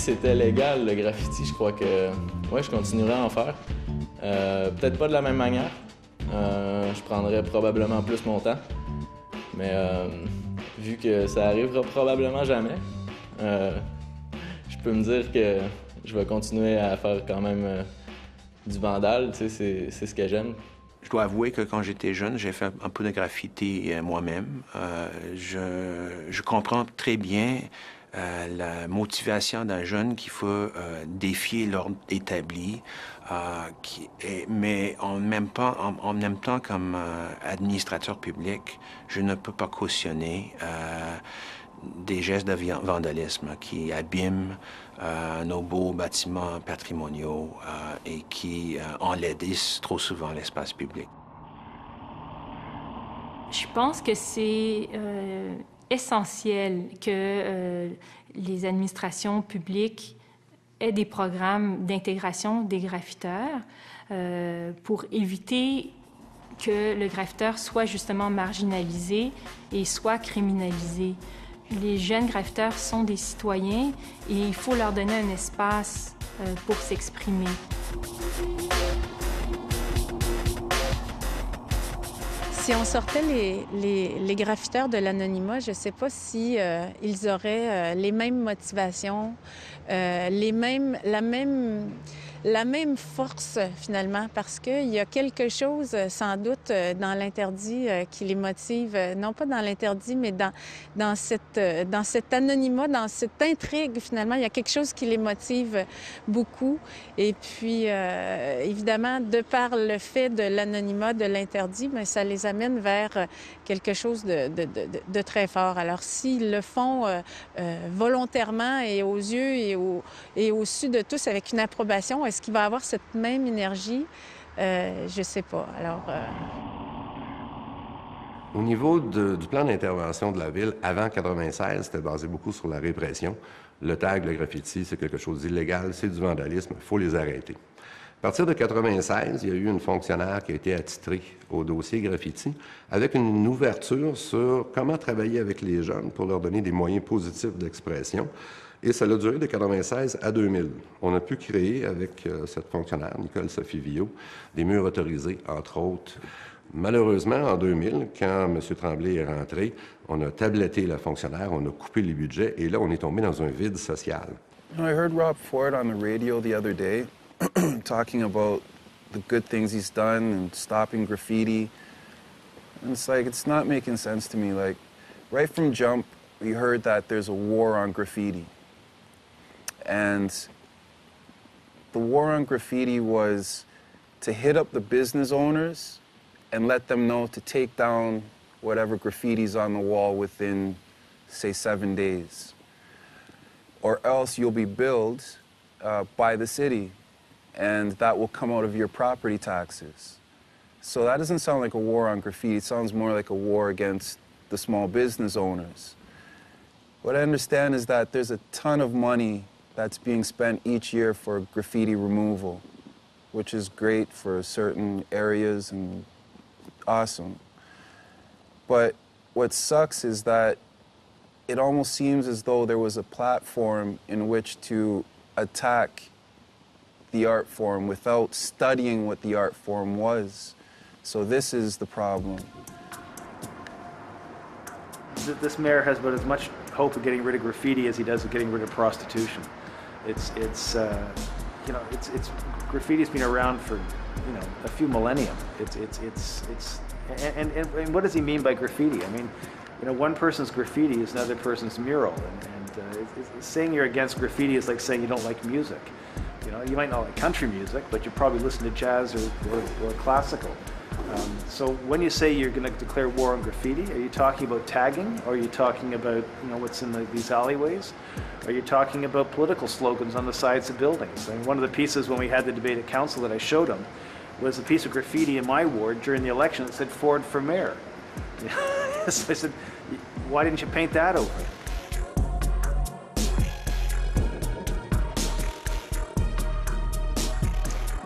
c'était légal, le graffiti, je crois que ouais, je continuerais à en faire. Peut-être pas de la même manière. Je prendrais probablement plus mon temps. Mais vu que ça arrivera probablement jamais, je peux me dire que je vais continuer à faire quand même du vandal. Tu sais, c'est ce que j'aime. Je dois avouer que quand j'étais jeune, j'ai fait un peu de graffiti moi-même. Je comprends très bien la motivation d'un jeune qui veut défier l'ordre établi, mais en même temps comme administrateur public, je ne peux pas cautionner des gestes de vandalisme qui abîment nos beaux bâtiments patrimoniaux et qui enlaidissent trop souvent l'espace public. Je pense que c'est essentiel que les administrations publiques aient des programmes d'intégration des graffiteurs pour éviter que le graffiteur soit justement marginalisé et soit criminalisé. Les jeunes graffiteurs sont des citoyens et il faut leur donner un espace pour s'exprimer. Si on sortait les graffiteurs de l'anonymat, je ne sais pas si ils auraient les mêmes motivations, la même force, finalement, parce qu'il y a quelque chose, sans doute, dans l'interdit qui les motive, non pas dans l'interdit, mais dans cet anonymat, dans cette intrigue, finalement, il y a quelque chose qui les motive beaucoup. Et puis, évidemment, de par le fait de l'anonymat, de l'interdit, bien, ça les amène vers quelque chose de très fort. Alors, s'ils le font volontairement et aux yeux et au su de tous avec une approbation, est-ce qu'il va avoir cette même énergie? Je ne sais pas. Alors, Au niveau du plan d'intervention de la Ville, avant 1996, c'était basé beaucoup sur la répression. Le tag, le graffiti, c'est quelque chose d'illégal, c'est du vandalisme, il faut les arrêter. À partir de 1996, il y a eu une fonctionnaire qui a été attitrée au dossier graffiti avec une ouverture sur comment travailler avec les jeunes pour leur donner des moyens positifs d'expression. Et ça a duré de 1996 à 2000. On a pu créer avec cette fonctionnaire, Nicole-Sophie Villot, des murs autorisés, entre autres. Malheureusement, en 2000, quand M. Tremblay est rentré, on a tabletté la fonctionnaire, on a coupé les budgets, et là, on est tombé dans un vide social. You know, I heard Rob Ford on the radio the other day talking about the good things he's done and stopping graffiti. And it's like, it's not making sense to me. Like, right from jump, we heard that there's a war on graffiti. And the war on graffiti was to hit up the business owners and let them know to take down whatever graffiti's on the wall within, say, 7 days. Or else you'll be billed by the city, and that will come out of your property taxes. So that doesn't sound like a war on graffiti. It sounds more like a war against the small business owners. What I understand is that there's a ton of money that's being spent each year for graffiti removal, which is great for certain areas and awesome. But what sucks is that it almost seems as though there was a platform in which to attack the art form without studying what the art form was. So this is the problem. This mayor has about as much hope of getting rid of graffiti as he does of getting rid of prostitution. Graffiti's been around for, a few millennium. And what does he mean by graffiti? I mean, one person's graffiti is another person's mural, and saying you're against graffiti is like saying you don't like music. You might not like country music, but you probably listen to jazz or classical. So when you say you're going to declare war on graffiti, are you talking about tagging, or are you talking about what's in these alleyways? Are you talking about political slogans on the sides of buildings? I mean, one of the pieces when we had the debate at council that I showed him was a piece of graffiti in my ward during the election that said Ford for mayor. So I said, why didn't you paint that over?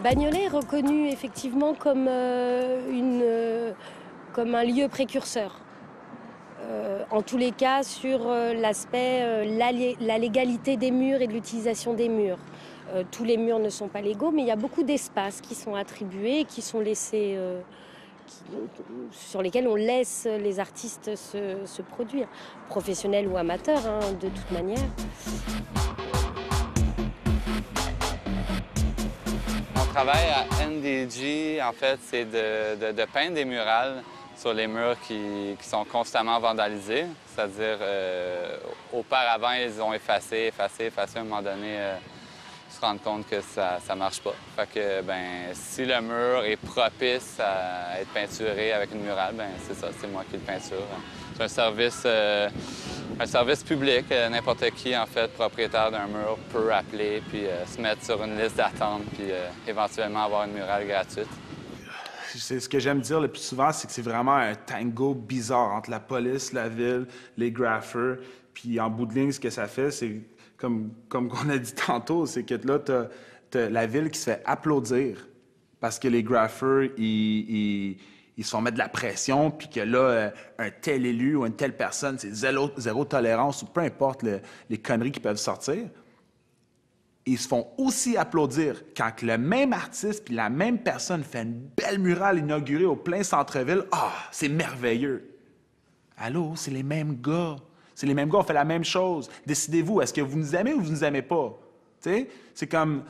Bagnolet est reconnu effectivement comme un lieu précurseur. en tous les cas sur l'aspect, la légalité des murs et de l'utilisation des murs. Tous les murs ne sont pas légaux, mais il y a beaucoup d'espaces qui sont attribués et qui sont laissés, sur lesquels on laisse les artistes se produire, professionnels ou amateurs, hein, de toute manière. Mon travail à NDG, en fait, c'est de peindre des murales sur les murs qui sont constamment vandalisés. C'est-à-dire, auparavant, ils ont effacé, à un moment donné, se rendre compte que ça marche pas. Fait que, ben, si le mur est propice à être peinturé avec une murale, ben c'est ça, c'est moi qui le peinture. C'est un service public. N'importe qui, en fait, propriétaire d'un mur peut appeler puis se mettre sur une liste d'attente puis éventuellement avoir une murale gratuite. C'est ce que j'aime dire le plus souvent, c'est que c'est vraiment un tango bizarre entre la police, la ville, les graffeurs. Puis en bout de ligne, ce que ça fait, c'est comme on a dit tantôt, c'est que là, t'as la ville qui se fait applaudir parce que les graffeurs, ils se font mettre de la pression, puis que là, un tel élu ou une telle personne, c'est zéro tolérance, ou peu importe les conneries qui peuvent sortir. Ils se font aussi applaudir quand le même artiste puis la même personne fait une belle murale inaugurée au plein centre-ville. Ah, c'est merveilleux! Allô, c'est les mêmes gars. C'est les mêmes gars, on fait la même chose. Décidez-vous, est-ce que vous nous aimez ou vous nous aimez pas? T'sais? C'est comme...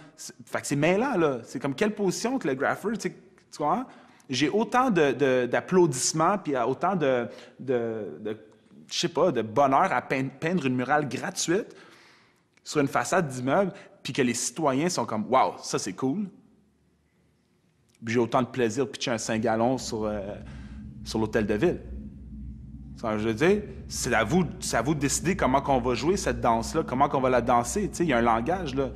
Fait que c'est mêlant, là. C'est comme quelle position que le grapher, tu vois? J'ai autant d'applaudissements puis autant de je sais pas, de bonheur à peindre une murale gratuite sur une façade d'immeuble, puis que les citoyens sont comme « Wow, ça c'est cool ». Puis j'ai autant de plaisir de pitcher un 5 gallons sur l'hôtel de ville. Je veux dire, c'est à vous de décider comment on va jouer cette danse-là, comment on va la danser. Tu sais, il y a un langage, là.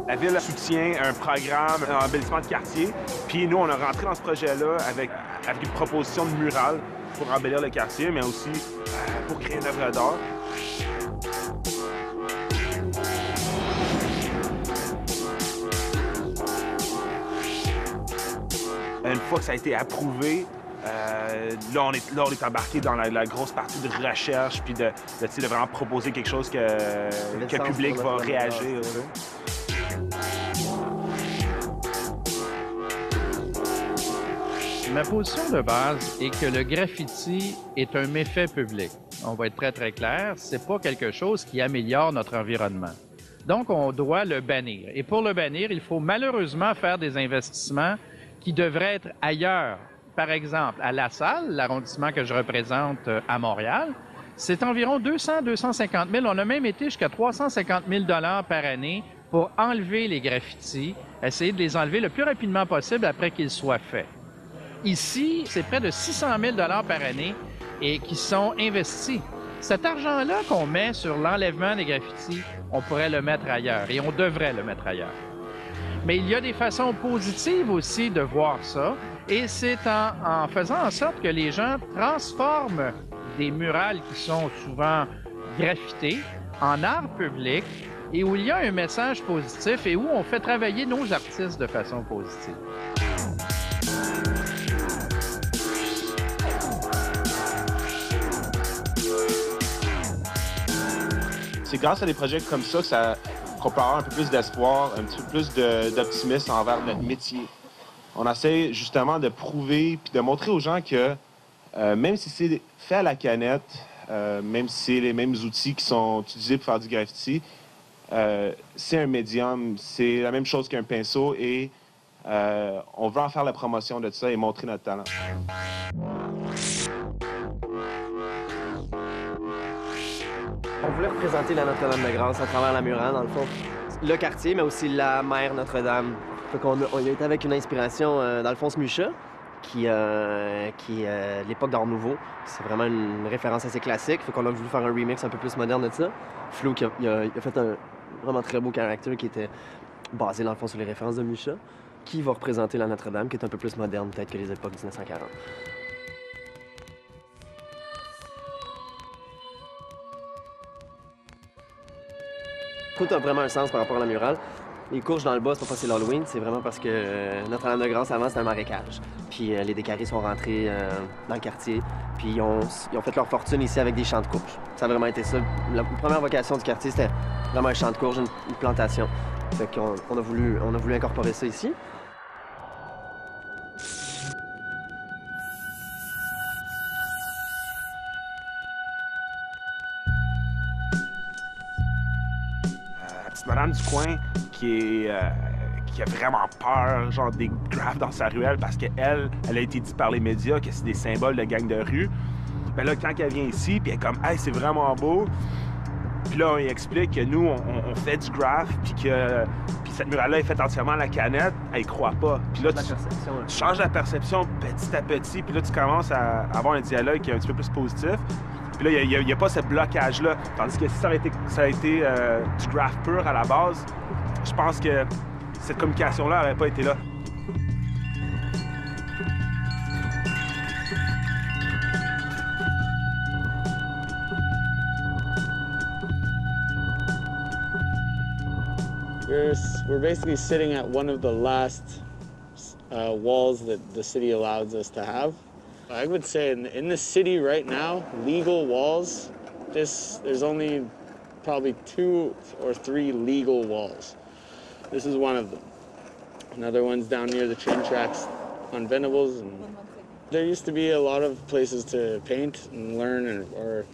La ville soutient un programme d'embellissement de quartier. Puis nous, on a rentré dans ce projet-là avec une proposition de murale pour embellir le quartier, mais aussi pour créer une œuvre d'art. Une fois que ça a été approuvé, là, on est embarqué dans la grosse partie de recherche, puis de vraiment proposer quelque chose que le public va réagir. Ma position de base est que le graffiti est un méfait public. On va être très, très clair, c'est pas quelque chose qui améliore notre environnement. Donc, on doit le bannir. Et pour le bannir, il faut malheureusement faire des investissements qui devraient être ailleurs. Par exemple, à La Salle, l'arrondissement que je représente à Montréal, c'est environ 200-250 000. On a même été jusqu'à 350 000 $ par année pour enlever les graffitis, essayer de les enlever le plus rapidement possible après qu'ils soient faits. Ici, c'est près de 600 000 $ par année et qui sont investis. Cet argent-là qu'on met sur l'enlèvement des graffitis, on pourrait le mettre ailleurs et on devrait le mettre ailleurs. Mais il y a des façons positives aussi de voir ça, et c'est en faisant en sorte que les gens transforment des murales qui sont souvent graffitées en art public et où il y a un message positif et où on fait travailler nos artistes de façon positive. C'est grâce à des projets comme ça qu'on peut avoir un peu plus d'espoir, un petit peu plus d'optimisme envers notre métier. On essaie justement de prouver puis de montrer aux gens que même si c'est fait à la canette, même si c'est les mêmes outils qui sont utilisés pour faire du graffiti, c'est un médium, c'est la même chose qu'un pinceau et on veut en faire la promotion de ça et montrer notre talent. On voulait représenter la Notre-Dame-de-Grâce à travers la murale, dans le fond. Le quartier, mais aussi la mère Notre-Dame. Fait qu'on a été avec une inspiration d'Alphonse Mucha, qui est l'époque d'Art Nouveau. C'est vraiment une référence assez classique. Fait qu'on a voulu faire un remix un peu plus moderne de ça. Flo, il a fait un vraiment très beau caractère qui était basé, dans le fond, sur les références de Mucha, qui va représenter la Notre-Dame, qui est un peu plus moderne, peut-être, que les époques 1940. Tout a vraiment un sens par rapport à la murale. Les courges dans le bas, c'est pas parce que c'est l'Halloween, c'est vraiment parce que Notre-Dame-de-Grâce, avant, c'était un marécage. Puis les Descaries sont rentrés dans le quartier, puis ils ont fait leur fortune ici avec des champs de courges. Ça a vraiment été ça. La première vocation du quartier, c'était vraiment un champ de courges, une plantation. Fait qu'on on a voulu incorporer ça ici. La petite madame du coin qui a vraiment peur, genre des graphes dans sa ruelle parce qu'elle a été dit par les médias que c'est des symboles de gang de rue. Ben là, quand elle vient ici, puis elle est comme « Hey, c'est vraiment beau », puis là, on lui explique que nous, on fait du graph, puis cette murale-là est faite entièrement à la canette, elle y croit pas. Puis là, tu changes la perception petit à petit, puis là, tu commences à avoir un dialogue qui est un petit peu plus positif. Puis là, il n'y a pas ce blocage-là. Tandis que si ça a été du graph pur à la base, je pense que cette communication-là n'aurait pas été là. We're basically sitting at one of the last walls that the city allows us to have. I would say in the city right now, legal walls, there's only probably 2 or 3 legal walls. This is one of them. Another one's down near the train tracks on Venables. And there used to be a lot of places to paint and learn or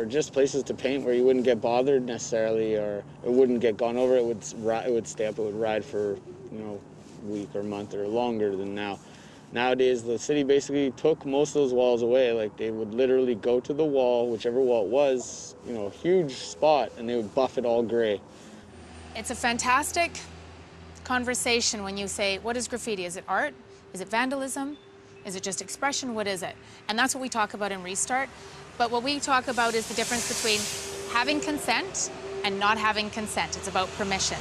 just places to paint where you wouldn't get bothered necessarily, or it wouldn't get gone over. It would stay up. It would ride for, a week or month or longer than now. Nowadays, the city basically took most of those walls away. Like, they would literally go to the wall, whichever wall it was, a huge spot, and they would buff it all gray. It's a fantastic conversation when you say, what is graffiti? Is it art? Is it vandalism? Is it just expression? What is it? And that's what we talk about in Restart. But what we talk about is the difference between having consent and not having consent. It's about permission.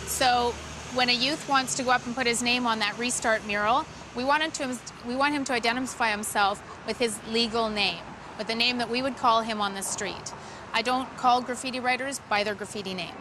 So when a youth wants to go up and put his name on that Restart mural, we want him to identify himself with his legal name, with the name that we would call him on the street. I don't call graffiti writers by their graffiti name.